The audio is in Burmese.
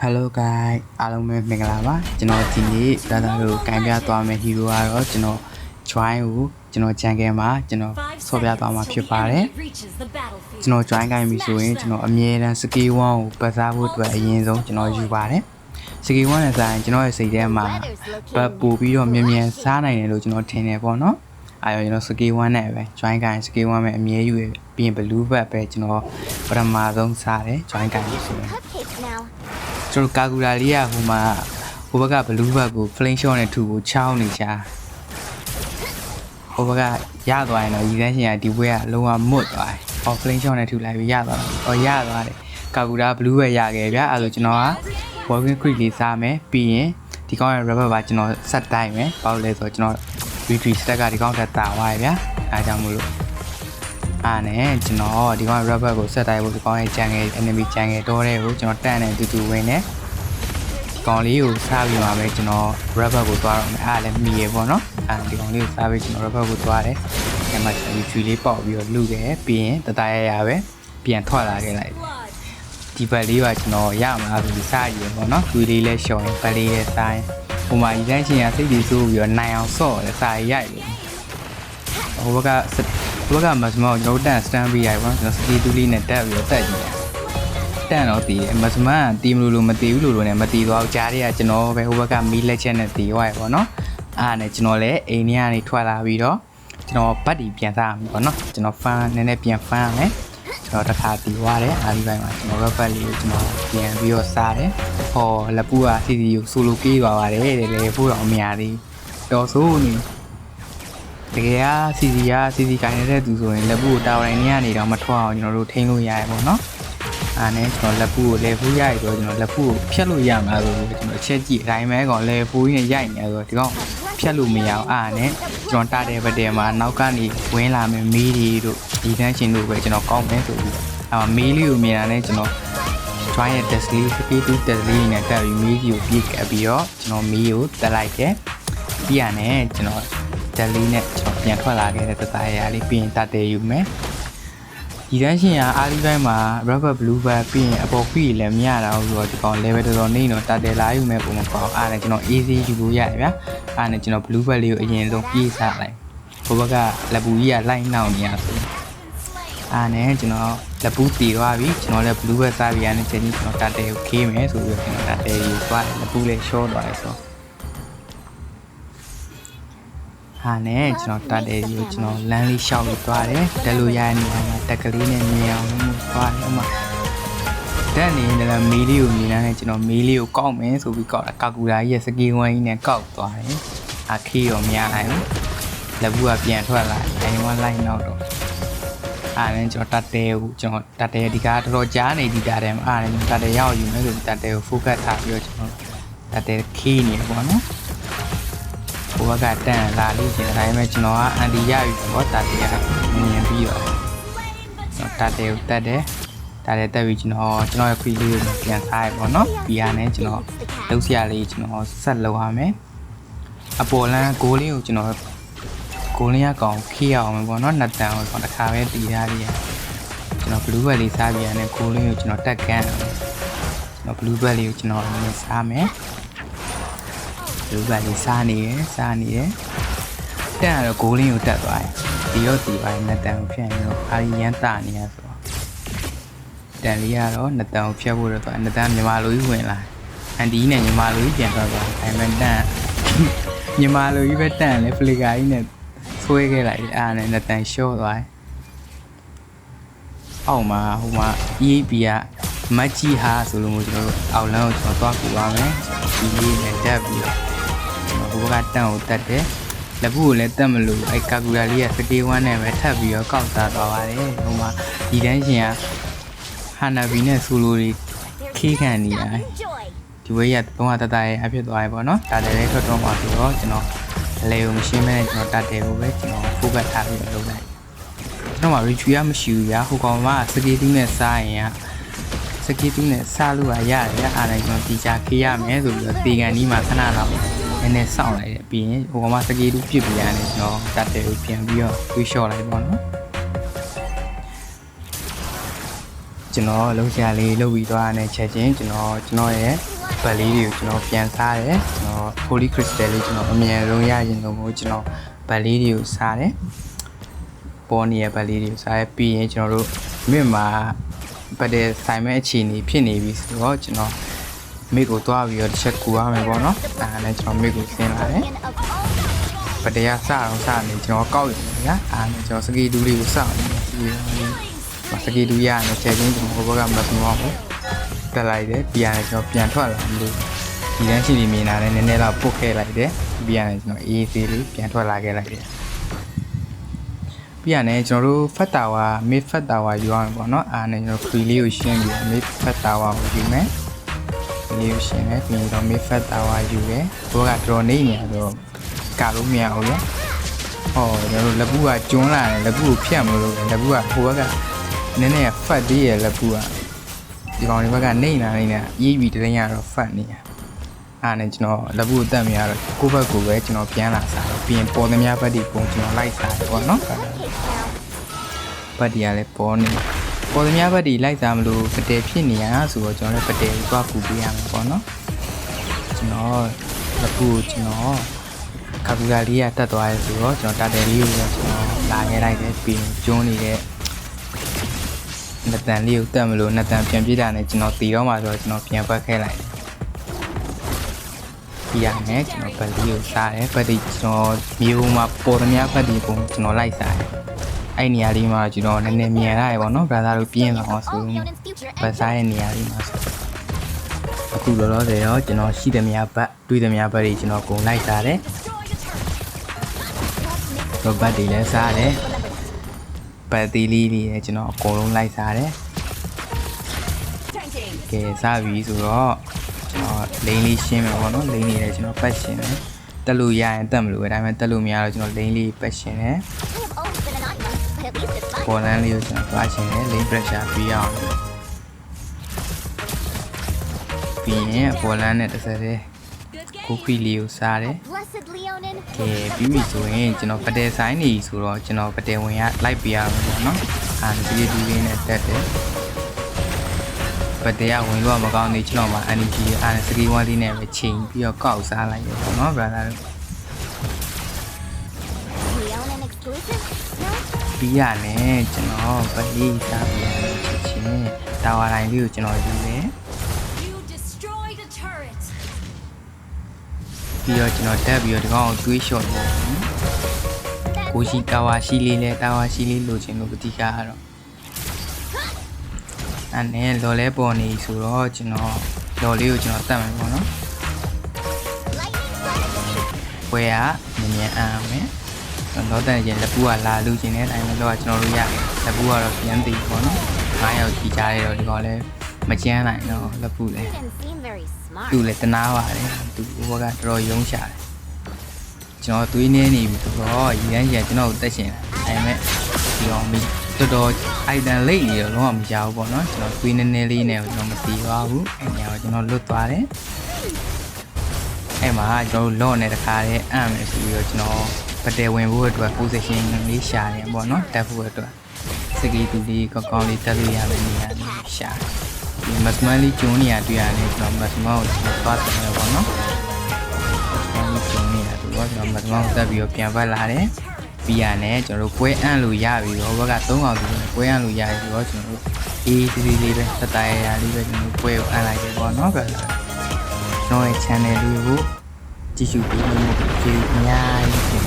Hello guys အားလုံးပဲမင်္ဂလာပါကျွန်တော်ဒီနေ့ဒါသာတို့ကံပြသွားမယ့် hero ကတော့ကျွန်တော် join ကိုကျွန်တော် channel မှာကျွန်တော်ဆော့ပြသွားမှာဖြစ်ပါတယ်ကျွန်တော် join ခိုင်းပြီဆိုရင်ကျွန်တော်အမြဲတမ်း skill 1ကိုပတ်စားဖို့အတွက်အရင်ဆုံးကျွန်တော်ယူပါတယ် skill 1နဲ့ဆိုင်ကျွန်တော်ရဲ့စိတ်ထဲမှာပတ်ပို့ပြီးတော့မြန်မြန်စားနိုင်တယ်လို့ကျွန်တော်ထင်တယ်ပေါ့နော်အဲ့တော့ကျွန်တော် skill 1နဲ့ပဲ join ခိုင်း skill 1ပဲအမြဲယူရပြီးရင် blue bag ပဲကျွန်တော်ပထမဆုံးစားတယ် join ခိုင်းပြီဆိုရင်ကျွန်တော်ကာကူလာလေးကဟိုမှာဟိုဘက်ကဘလူးဘက်ကို flame shot နဲ့ထုကိုချောင်းနေချာဟိုဘက်ကရသွားရင်တော့ရည်စမ်းရှင်ကဒီဘက်ကလုံးဝမွတ်သွားတယ်။အော် flame shot နဲ့ထုလိုက်ပြီးရသွားတယ်။အော်ရသွားတယ်။ကာကူလာဘလူးဘက်ရခဲ့ဗျာ။အဲ့ဒါကျွန်တော်က walking quick လေးစားမယ်ပြီးရင်ဒီကောင်ရဲ့ rubber ပါကျွန်တော်ဆက်တိုင်းမယ်။ပေါ့လဲဆိုတော့ကျွန်တော် retreat stack ကဒီကောင်တက်တာသွားရဗျာ။အားကြောင့်မလို့အားနဲ့ကျွန်တော်ဒီကောင် rubber ကိုဆက်တိုင်းဖို့ဒီကောင်ရဲ့ jungle enemy jungle တော့တဲ့ကိုကျွန်တော်တန်းနဲ့တူတူဝင်နေကောင်လေးကိုစားပြီးမှာပဲကျွန်တော် rubber ကိုသွားတော့မယ်အားလည်းမိရပေါ့နော်ဒီကောင်လေးကိုစားပြီးကျွန်တော် rubber ကိုသွားတယ်ညမှာကျွန်တော် tree လေးပေါက်ပြီးတော့လူတယ်ပြီးရင်တတရရပဲပြန်ထွက်လာခဲ့လိုက်ဒီဘက်လေးကကျွန်တော်ရမှာဆိုစားရည်ပေါ့နော်လူလေးလည်းရှောင်းဘက်လေးရဲ့ဆိုင်ဟိုမှာဒီတိုင်းချင်းရစိတ်ကြီးဆိုးပြီးတော့နိုင်အောင်ဆော့တယ်စားရိုက်လို့ဟိုဘက်ကမစမောကျွန်တော်တက်စတန်ပြီးရိုက်ပေါ့ကျွန်တော်စတီတူလေးနဲ့တက်ပြီးတော့တက်ကြည့်တန်တော့တီးမစမန်တီးမလို့မတီးဘူးလို့နဲ့မတီးတော့ကြားတွေကကျွန်တော်ပဲဟိုဘက်ကမီးလက်ချက်နဲ့တီးရွားရပေါ့နော်အားနဲ့ကျွန်တော်လည်းအိမ်ထဲကနေထွက်လာပြီးတော့ကျွန်တော်ဘတ်တီပြန်စားမှာပေါ့နော်ကျွန်တော်ဖန်နည်းနည်းပြန်ဖန်ရမယ်ကျွန်တော်တစ်ခါတီးရွားတယ်အားဒီပိုင်းမှာကျွန်တော်ဘတ်လေးကိုကျွန်တော်ပြန်ပြီးတော့စားတယ်ဟောလက်ပူကစီစီကိုဆိုလိုကေးသွားပါတယ်တဲ့လေပို့တော့အများကြီးတော်ဆိုးနေတကယ်စီစီကိုင်းနေတဲ့သူဆိုရင်လက်ပူကိုတာဝန်နေရနေတော့မထွက်အောင်ကျွန်တော်တို့ထိန်းလို့ရရပေါ့နော်အားနဲ့ကျွန်တော်လက်ပူကိုလဲဖူးရိုက်ဆိုတော့ကျွန်တော်လက်ပူကိုဖြတ်လို့ရမှာဆိုတော့ကျွန်တော်ချက်ကြည့်အတိုင်းပဲကောင်လဲဖူးကြီးနဲ့ရိုက်နေဆိုတော့ဒီကောင်ဖြတ်လို့မရအောင်အားနဲ့ကျွန်တော်တာတယ်ဗတယ်မှာနောက်ကနေဝင်လာမယ်မီးတွေတို့ဒီတန်းချင်းတို့ပဲကျွန်တော်ကောင်းမယ်ဆိုပြီးမီးလေးကိုမြင်တာနဲ့ကျွန်တော် try ရဲ့ test လေး speed to test လေးနဲ့တက်ပြီးမီးကြီးကိုပြည့်ကပ်ပြီးတော့ကျွန်တော်မီးကိုတက်လိုက်တယ်ပြီးရနဲ့ကျွန်တော်တက်လေးနဲ့ကျွန်တော်ပြန်ထွက်လာခဲ့တဲ့တသားရလေးပြီးရင်တတ်တယ်ယူမယ်ဒီတန်းရှင်ကအားလေးပိုင်းမှာ rubber blue bag ပြီးရင်အပေါ်ခွေလည်းမရတော့ဘူးဆိုတော့ဒီကောင် level တော်တော်နေတော့တတ်တယ်လာယူမယ်ပုံမပေါ့အားနဲ့ကျွန်တော် easy ယူလို့ရတယ်ဗျာအားနဲ့ကျွန်တော် blue bag လေးကိုအရင်ဆုံးပြေးစားလိုက်ဘိုးဘက်ကလက်ပူကြီးကလိုက်နှောင်းနေရဆိုအားနဲ့ကျွန်တော်လက်ပူတီသွားပြီကျွန်တော်လည်း blue bag စားပြီးရတဲ့ချိန်ကြီးကျွန်တော်တတ်တယ်ကိုခေးမယ်ဆိုပြီးတော့ကျွန်တော်တတ်တယ်ယူသွားလက်ပူလေး short သွားတယ်ဆိုဟာနဲ့ကျွန်တော်တက်တယ်ဒီကိုကျွန်တော်လမ်းလေးရှောက်ပြီးသွားတယ်တက်လို့ရတဲ့နေရာမှာတက်ကလေးနဲ့မြင်အောင်လို့သွားတယ်ဥမာတက်နေတယ်မီးလေးကိုမြင်လာတယ်ကျွန်တော်မီးလေးကိုကောက်မယ်ဆိုပြီးကောက်တာကာကူလာကြီးရဲ့စကီဝိုင်းကြီးနဲ့ကောက်သွားတယ်အခီးရောမရနိုင်ဘူးလက်ဘူးကပြန်ထွက်လာတယ်ဝမ်းလိုက်နောက်တော့အားနဲ့ကျွန်တော်တက်တယ်ကိုကျွန်တော်တက်တယ်ဒီကားတော်တော်ကြားနေဒီတာတယ်အားနဲ့တက်တယ်ရောက်ယူမယ်ဆိုတက်တယ်ကို focus ထားပြီးတော့ကျွန်တော်တက်တယ်ခီးနေပေါ့နော်ဘိုးကတန်လာလို့ရှင်ဒါပေမဲ့ကျွန်တော်ကအန်တီရပြီပေါ့တာတီရမြင်ပြီးတော့တာတေကိုတက်တယ်ဒါလည်းတက်ပြီးကျွန်တော်ရဲ့ခွေးလေးကိုပြန်စားရပေါ့နော်ပြီးရနဲ့ကျွန်တော်လှုပ်ရှားလေးကျွန်တော်ဆက်လုပ်ရမယ်အပေါ်လန်းဂိုးလေးကိုကျွန်တော်ဂိုးလေးကကောင်ခေးအောင်ပေါ့နော်နှစ်တန်ကိုကျွန်တော်တစ်ခါပဲတီးထားပြီးကျွန်တော် blue bag လေးစားပြီးရနဲ့ဂိုးလေးကိုကျွန်တော်တက်ကန်းကျွန်တော် blue bag လေးကိုကျွန်တော်စားမယ်လူကလေးစားနေတယ်တက်ရတော့ဂိုးလင်းကိုတက်သွားတယ်ဒီတော့ဒီပိုင်းနှစ်တန်ကိုဖြတ်ရင်တော့အာရန်တာနေရဆိုတော့တန်လေးကတော့နှစ်တန်ကိုဖြတ်ဖို့တော့သွားနှစ်တန်မြန်မာလူကြီးဝင်လာအန်ဒီနဲ့မြန်မာလူကြီးပြန်သွားသွားအဲမဲ့တန်မြန်မာလူကြီးပဲတန်လေဖလီကာကြီးနဲ့ဆွဲခဲ့လိုက်အားနဲ့နှစ်တန်ရှော့သွားတယ်အောက်မှာဟိုမှာ EAP ကမတ်ကြီးဟာဆိုလို့မျိုးကျွန်တော်အောက်လမ်းကိုကျွန်တော်သွားပြပါမယ်ဒီလေးနဲ့တက်ပြီးဟိုဘက်ကတန်ကိုတက်တယ်လက်ဘူးကိုလည်းတက်မလို့အဲကာကူလာလေးကစကေး1နဲ့ပဲထပ်ပြီးတော့ကောက်စားသွားပါတယ်ဟိုမှာဒီတန်းရှင်ကဟာနာဘီနဲ့ဆူလိုတွေခေးခံနေရတယ်ဒီဝေးရတော့တတရဲ့အဖြစ်သွားရပေါ့နော်ဒါလည်းထွက်တော့မှာဆိုတော့ကျွန်တော်လေကိုမရှင်းမဲနဲ့ကျွန်တော်တတ်တယ်ကိုပဲကျွန်တော် focus ထားပြီးလုပ်လိုက်ကျွန်တော်မှာ retreat မရှိဘူးဗျာဟိုကောင်ကစကေး2နဲ့စားရင်စကေး2နဲ့စားလို့ရတယ်အားလည်းကျွန်တော်တီချာခေးရမယ်ဆိုပြီးတော့တေကန်ကြီးမှာခဏလောက်နည်းနည်းစောင့်လိုက်တယ်ပြီးရင်ဟိုကောင်မစကေး2ပြစ်ပြရတယ်ကျွန်တော်တတ်တယ်ကိုပြန်ပြီးတော့တွေးလျှော့လိုက်ပေါ့နော် ကျွန်တော်လုံးစရာလေးလုပ်ပြီးသွားတဲ့ချက်ချင်းကျွန်တော်ရဲ့ဗတ်လေးတွေကိုကျွန်တော်ပြန်စားတယ်ကျွန်တော် Holy Crystal လေးကျွန်တော်အမြဲတမ်းရရင်လို့ကျွန်တော်ဗတ်လေးတွေကိုစားတယ်ပေါ်နေရဗတ်လေးတွေကိုစားရပြီးရင်ကျွန်တော်တို့မြင့်မှာဗတ်တဲ့ဆိုင်မဲ့အခြေအနေဖြစ်နေပြီဆိုတော့ကျွန်တော်မိကိုတွားပြီးတော့တစ်ချက်ကူရမယ်ပေါ့နော်အဲနဲ့ကျွန်တော်မိကိုဆင်းလာတယ်ဗတ်တရားစအောင်စနေကျွန်တော်ကောက်ရမယ်ညာအဲနဲ့ကျွန်တော်စကီတူလေးကိုစောင့်နေစကီတူရနေချက်ချင်းကျွန်တော်ဘက်ကမတ်မောင်းတက်လိုက်တယ်ပြီးရတယ်ကျွန်တော်ပြန်ထွက်လာလို့ဒီတန်းရှိပြီးမြင်လာတယ်နည်းနည်းတော့ပုတ်ခဲ့လိုက်တယ်ပြီးရတယ်ကျွန်တော်အေးသေးလေးပြန်ထွက်လာခဲ့လိုက်တယ်ပြီးရတယ်ကျွန်တော်တို့ဖတ်တာဝါမေးဖတ်တာဝါယူအောင်ပေါ့နော်အားနဲ့ကျွန်တော် free လေးကိုရှင်းပြီးမေးဖတ်တာဝါကိုယူမယ်လေးကိုရှင်းတယ်ပြီးတော့မေးဖတ်တာဝါယူတယ်ဘောကတော်နေနေတော့ကာလို့မရဘူးလေဟောကျွန်တော်တို့လက်ဘူးကကျွန်းလာတယ်လက်ဘူးကိုဖြတ်မလို့လက်ဘူးကဟိုဘက်ကနည်းနည်းဖတ်သေးရဲ့လက်ဘူးကဒီကောင်တွေဘက်ကနေနေအေးပြီးတရင်ရတော့ဖတ်နေရအားနဲ့ကျွန်တော်လက်ဘူးကိုတက်မရတော့ကိုယ့်ဘက်ကိုပဲကျွန်တော်ပြန်လာစားပြီးရင်ပေါ်သမျှဘက်ဒီပုံကျွန်တော်လိုက်စားတယ်ပေါ့နော်ဘက်ဒီကလည်းပေါ်နေပေါ်သမျှဘက်ဒီလိုက်စားမလို့ပတဲဖြစ်နေရဆိုတော့ကျွန်တော်လည်းပတဲကိုသွားပူပေးရမှာပေါ့နော်ကျွန်တော်လက်ဘူးကိုကျွန်တော်ကပူကလေးကတက်သွားရဲဆိုတော့ကျွန်တော်တာတယ်လေးကိုကျွန်တော်လာခဲ့လိုက်တယ်ပြီးကျွန်းနေတဲ့နှစ်တန်လေးကိုတက်မလို့နှစ်တန်ပြန်ပြေးတာနဲ့ကျွန်တော်တီတော့မှဆိုတော့ကျွန်တော်ပြန်ပတ်ခဲ့လိုက်တယ်ပြီးရမယ်ကျွန်တော်ဗတ်လေးကိုစားတယ်ဗတ်ဒီကျွန်တော်မြေပုံမှာပေါ်သမျှဗတ်ဒီပုံကျွန်တော်လိုက်စားတယ်အဲ့နေရာလေးမှာကျွန်တော်နည်းနည်းမြင်ရတယ်ပေါ့နော်ဗရာသာတို့ပြင်းအောင်ဆိုဗတ်စားရဲ့နေရာလေးမှာဆိုအခုလောလောဆယ်ရောကျွန်တော်ရှိသမျှဗတ်တွေးသမျှဗတ်တွေကျွန်တော်ကုန်လိုက်စားတယ်တော့ဗတ်တွေလည်းစားတယ်ဗတ်သေးလေးတွေကျွန်တော်အကုန်လုံးလိုက်စားတယ်ကဲစားပြီဆိုတော့ကျွန်တော်လိန်လေးရှင်းမယ်ပေါ့နော်လိန်လေးလည်းကျွန်တော်ပတ်ရှင်းတယ်တက်လို့ရရင်တက်မလို့ပဲဒါပေမဲ့တက်လို့မရတော့ကျွန်တော်လိန်လေးပတ်ရှင်းတယ်ပေါ်လန်းလေးကိုကျွန်တော်သွားရှင်းတယ်လိန် pressure ပြီးအောင်ပြီးရင်ပေါ်လန်းနဲ့တစ်စက်တည်းကိုခွီလေးကိုစားတယ်ကဲပြီးပြီဆိုရင်ကျွန်တော်ပတဲဆိုင်နေဆိုတော့ကျွန်တော်ပတဲဝင်ရလိုက်ပြရမယ်ပေါ့နော်ဒီလေးနဲ့တက်တယ်ပတဲရဝင်လို့မကောင်းသေးကျွန်တော်မှာ energy အားနဲ့စကီဝါးလေးနဲ့ပဲချိန်ပြီးတော့ကောက်စားလိုက်ရပေါ့နော် brother တို့ပြီးရနဲ့ကျွန်တော်ပလေးစားပြရမယ်ချက်ချင်းတာဝါတိုင်းလေးကိုကျွန်တော်ယူတယ်ပြီးတော့ကျွန်တော်တက်ပြီးတော့ဒီကောင်ကိုတွေးလျှော့တယ်ကိုရှိတာဝါရှိလေးလဲတာဝါရှိလေးလိုချင်လို့ပတိကားကတော့အဲ့နဲ့လော်လဲပေါ်နေဆိုတော့ကျွန်တော်လော်လေးကိုကျွန်တော်တတ်မယ်ပေါ့နော်ဝဲရမြန်အားမယ်လော်တန်ရင်လက်ပူကလာလူချင်းတဲ့အတိုင်းပဲတော့ကျွန်တော်တို့ရလက်ပူကတော့ပြန်သိပေါ့နော်9ယောက်ကြီးကြတယ်တော့ဒီကောင်လဲမကျန်းနိုင်တော့လက်ပူလဲသူ့လည်းတနာပါတယ်သူဘက်ကတော်တော်ယုံရှာတယ်ကျွန်တော်တွေးနေပြီဆိုတော့ရန်ကျွန်တော်တက်ရှင်တယ်ဒါပေမဲ့ဒီအောင်မီတော်တော်အိုက်တန်လိတ်နေတော့လုံးဝမရဘူးပေါ့နော်ကျွန်တော်တွေးနေနေလေးနဲ့ကျွန်တော်မတီးပါဘူးအဲ့ညာကိုကျွန်တော်လွတ်သွားတယ်အဲ့မှာကျွန်တော်လော့နေတခါတည်းအံ့မယ်ဆိုပြီးတော့ကျွန်တော်ပတဲဝင်ဖို့အတွက် position လေးရှာတယ်ပေါ့နော်တက်ဖို့အတွက်စကီတူလေးကောင်းကောင်းလေးတက်လို့ရမယ်နေရာလေးရှာဒီမတ်မန်လေးကျုံနေရတွေ့ရတယ်ကျွန်တော်မတ်မန်ကိုသွားတယ်ပေါ့နော်ဒီကျုံနေရတော့ကျွန်တော်မတ်မန်ကိုတက်ပြီးတော့ပြန်ပတ်လာတယ်ပြီးရတယ်ကျွန်တော်တို့ပွဲအံ့လို့ရပြီတော့ဘက်က3အောင်ဒီပွဲအံ့လို့ရပြီတော့ကျွန်တော်တို့အေးသေးသေးလေးပဲတတရရလေးပဲကျွန်တော်ပွဲကိုအံ့လိုက်တယ်ပေါ့နော်ဗျာကျွန်တော်ရဲ့ channel လေးကိုကြည့်ရှုပြီးလို့ကျေးဇူးအများကြီး